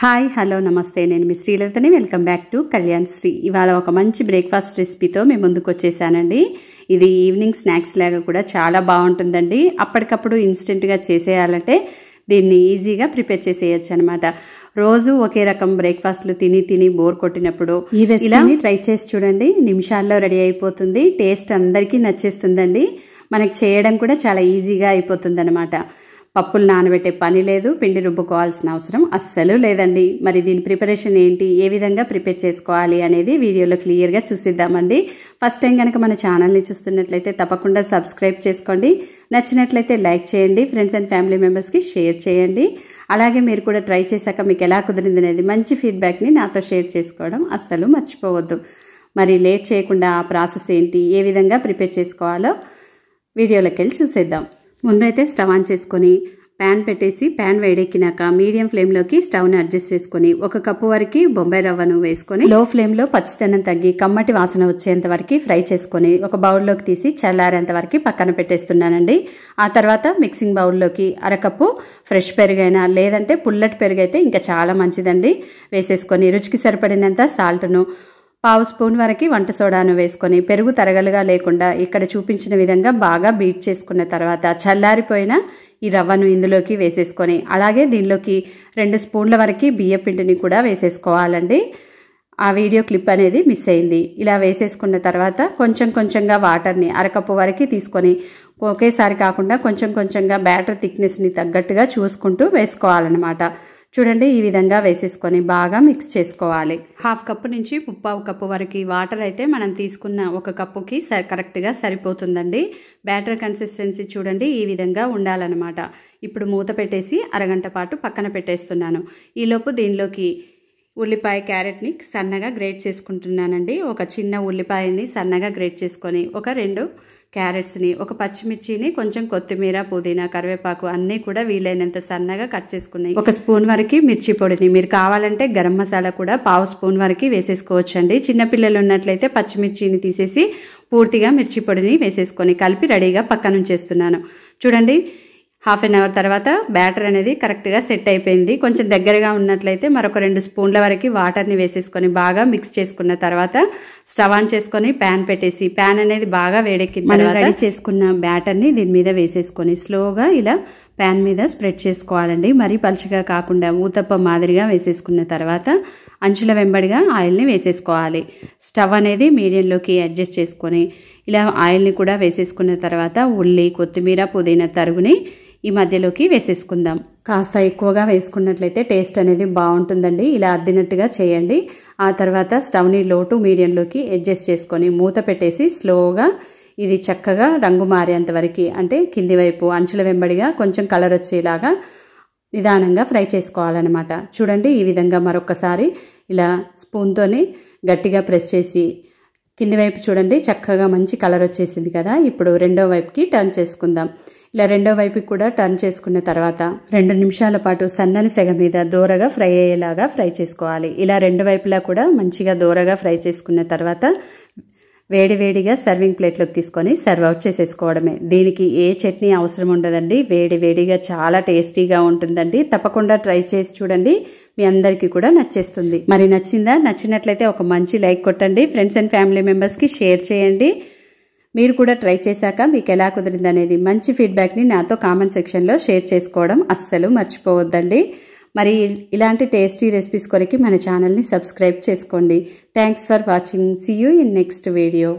Hi hello నమస్తే నేను మీ శ్రీలతని welcome back to Kalyan Shri. ఇవాళ ఒక మంచి బ్రేక్ఫాస్ట్ రెసిపీతో మేము ముందుకు వచ్చేసానండి. ఇది ఈవినింగ్ స్నాక్స్ లాగా కూడా చాలా బాగుంటుందండి. అప్పటికప్పుడు ఇన్స్టెంట్గా చేసేయాలంటే దీన్ని ఈజీగా ప్రిపేర్ చేసేయచ్చు అనమాట. రోజు ఒకే రకం బ్రేక్ఫాస్ట్లు తిని బోర్ కొట్టినప్పుడు ఈ రెసిపీని ట్రై చేసి చూడండి. నిమిషాల్లో రెడీ అయిపోతుంది. టేస్ట్ అందరికీ నచ్చేస్తుందండి. మనకి చేయడం కూడా చాలా ఈజీగా అయిపోతుంది అనమాట. పప్పులు నానబెట్టే పని లేదు, పిండి రుబ్బుకోవాల్సిన అవసరం అస్సలు లేదండి. మరి దీని ప్రిపరేషన్ ఏంటి, ఏ విధంగా ప్రిపేర్ చేసుకోవాలి అనేది వీడియోలో క్లియర్గా చూసిద్దామండి. ఫస్ట్ టైం కనుక మన ఛానల్ని చూస్తున్నట్లయితే తప్పకుండా సబ్స్క్రైబ్ చేసుకోండి. నచ్చినట్లయితే లైక్ చేయండి, ఫ్రెండ్స్ అండ్ ఫ్యామిలీ మెంబర్స్కి షేర్ చేయండి. అలాగే మీరు కూడా ట్రై చేశాక మీకు ఎలా కుదిరింది అనేది మంచి ఫీడ్బ్యాక్ని నాతో షేర్ చేసుకోవడం అస్సలు మర్చిపోవద్దు. మరి లేట్ చేయకుండా ఆ ప్రాసెస్ ఏంటి, ఏ విధంగా ప్రిపేర్ చేసుకోవాలో వీడియోలోకి వెళ్ళి చూసేద్దాం. ముందైతే స్టవ్ ఆన్ చేసుకొని ప్యాన్ పెట్టేసి ప్యాన్ వేడెక్కినాక మీడియం ఫ్లేమ్లోకి స్టవ్ని అడ్జస్ట్ చేసుకొని 1 కప్పు వరకు బొంబాయి రవ్వను వేసుకొని లో ఫ్లేమ్లో పచ్చితనం తగ్గి కమ్మటి వాసన వచ్చేంత వరకు ఫ్రై చేసుకొని ఒక బౌల్లోకి తీసి చల్లారేంత వరకు పక్కన పెట్టేస్తున్నానండి. ఆ తర్వాత మిక్సింగ్ బౌల్లోకి 1/2 కప్పు ఫ్రెష్ పెరుగైనా లేదంటే పుల్లటి పెరుగు అయితే ఇంకా చాలా మంచిదండి వేసేసుకొని రుచికి సరిపడినంత సాల్ట్ను 1/2 స్పూన్ వరకు వంట సోడాను వేసుకొని పెరుగు తరగలుగా లేకుండా ఇక్కడ చూపించిన విధంగా బాగా బీట్ చేసుకున్న తర్వాత చల్లారిపోయిన ఈ రవ్వను ఇందులోకి వేసేసుకొని అలాగే దీనిలోకి 2 స్పూన్ల వరకు బియ్య పిండిని కూడా వేసేసుకోవాలండి. ఆ వీడియో క్లిప్ అనేది మిస్ అయింది. ఇలా వేసేసుకున్న తర్వాత కొంచెంగా వాటర్ని 1/2 కప్పు వరకు తీసుకొని ఒకేసారి కాకుండా కొంచెంగా బ్యాటర్ థిక్నెస్ని తగ్గట్టుగా చూసుకుంటూ వేసుకోవాలన్నమాట. చూడండి, ఈ విధంగా వేసేసుకొని బాగా మిక్స్ చేసుకోవాలి. 1/2 కప్పు నుంచి 1/4 కప్పు వరకు వాటర్ అయితే మనం తీసుకున్న 1 కప్పుకి కరెక్ట్గా సరిపోతుందండి. బ్యాటర్ కన్సిస్టెన్సీ చూడండి, ఈ విధంగా ఉండాలన్నమాట. ఇప్పుడు మూత పెట్టేసి అరగంట పాటు పక్కన పెట్టేస్తున్నాను. ఈలోపు దీనిలోకి ఉల్లిపాయ క్యారెట్ని సన్నగా గ్రేట్ చేసుకుంటున్నానండి. ఒక చిన్న ఉల్లిపాయని సన్నగా గ్రేట్ చేసుకొని ఒక 2 క్యారెట్స్ని, ఒక పచ్చిమిర్చిని, కొంచెం కొత్తిమీర, పుదీనా, కరివేపాకు అన్నీ కూడా వీలైనంత సన్నగా కట్ చేసుకున్నాయి. 1 స్పూన్ వరకు మిర్చి పొడిని, మీరు కావాలంటే గరం మసాలా కూడా 1/2 స్పూన్ వరకు వేసేసుకోవచ్చండి. చిన్నపిల్లలు ఉన్నట్లయితే పచ్చిమిర్చిని తీసేసి పూర్తిగా మిర్చి పొడిని వేసేసుకొని కలిపి రెడీగా పక్కన ఉంచేస్తున్నాను. చూడండి, 1/2 an hour తర్వాత బ్యాటర్ అనేది కరెక్ట్గా సెట్ అయిపోయింది. కొంచెం దగ్గరగా ఉన్నట్లయితే మరొక 2 స్పూన్ల వరకు వాటర్ని వేసేసుకొని బాగా మిక్స్ చేసుకున్న తర్వాత స్టవ్ ఆన్ చేసుకొని ప్యాన్ పెట్టేసి ప్యాన్ అనేది బాగా వేడెక్కిన తర్వాత రెడీ చేసుకున్న బ్యాటర్ని దీని మీద వేసేసుకొని స్లోగా ఇలా ప్యాన్ మీద స్ప్రెడ్ చేసుకోవాలండి. మరీ పలుచగా కాకుండా ఊతప్ప మాదిరిగా వేసేసుకున్న తర్వాత అంచుల వెంబడిగా ఆయిల్ని వేసేసుకోవాలి. స్టవ్ అనేది మీడియంలోకి అడ్జస్ట్ చేసుకొని ఇలా ఆయిల్ని కూడా వేసేసుకున్న తర్వాత ఉల్లి, కొత్తిమీర, పుదీనా తరుగుని ఈ మధ్యలోకి వేసేసుకుందాం. కాస్త ఎక్కువగా వేసుకున్నట్లయితే టేస్ట్ అనేది బాగుంటుందండి. ఇలా అద్దినట్టుగా చేయండి. ఆ తర్వాత స్టవ్ని లో టు మీడియంలోకి అడ్జస్ట్ చేసుకొని మూత పెట్టేసి స్లోగా ఇది చక్కగా రంగు మారేంత వరకు, అంటే కింది వైపు అంచుల వెంబడిగా కొంచెం కలర్ వచ్చేలాగా నిదానంగా ఫ్రై చేసుకోవాలన్నమాట. చూడండి, ఈ విధంగా మరొకసారి ఇలా స్పూన్తోని గట్టిగా ప్రెస్ చేసి కింది వైపు చూడండి చక్కగా మంచి కలర్ వచ్చేసింది కదా. ఇప్పుడు రెండో వైపుకి టర్న్ చేసుకుందాం. ఇలా రెండో వైపుకి కూడా టర్న్ చేసుకున్న తర్వాత 2 నిమిషాల పాటు సన్నని సెగ మీద దోరగా ఫ్రై అయ్యేలాగా ఫ్రై చేసుకోవాలి. ఇలా 2 వైపులా కూడా మంచిగా దోరగా ఫ్రై చేసుకున్న తర్వాత వేడివేడిగా సర్వింగ్ ప్లేట్లోకి తీసుకొని సర్వ్ అవుట్ చేసేసుకోవడమే. దీనికి ఏ చట్నీ అవసరం ఉండదండి. వేడివేడిగా చాలా టేస్టీగా ఉంటుందండి. తప్పకుండా ట్రై చేసి చూడండి, మీ అందరికీ కూడా నచ్చేస్తుంది. మరి నచ్చిందా? నచ్చినట్లయితే ఒక మంచి లైక్ కొట్టండి. ఫ్రెండ్స్ అండ్ ఫ్యామిలీ మెంబర్స్కి షేర్ చేయండి. మీరు కూడా ట్రై చేశాక మీకు ఎలా కుదిరింది అనేది మంచి ఫీడ్బ్యాక్ని నాతో కామెంట్ సెక్షన్లో షేర్ చేసుకోవడం అస్సలు మర్చిపోవద్దండి. మరి ఇలాంటి టేస్టీ రెసిపీస్ కొరకు మన ఛానల్ని సబ్స్క్రైబ్ చేసుకోండి. Thanks for watching. See you in next video.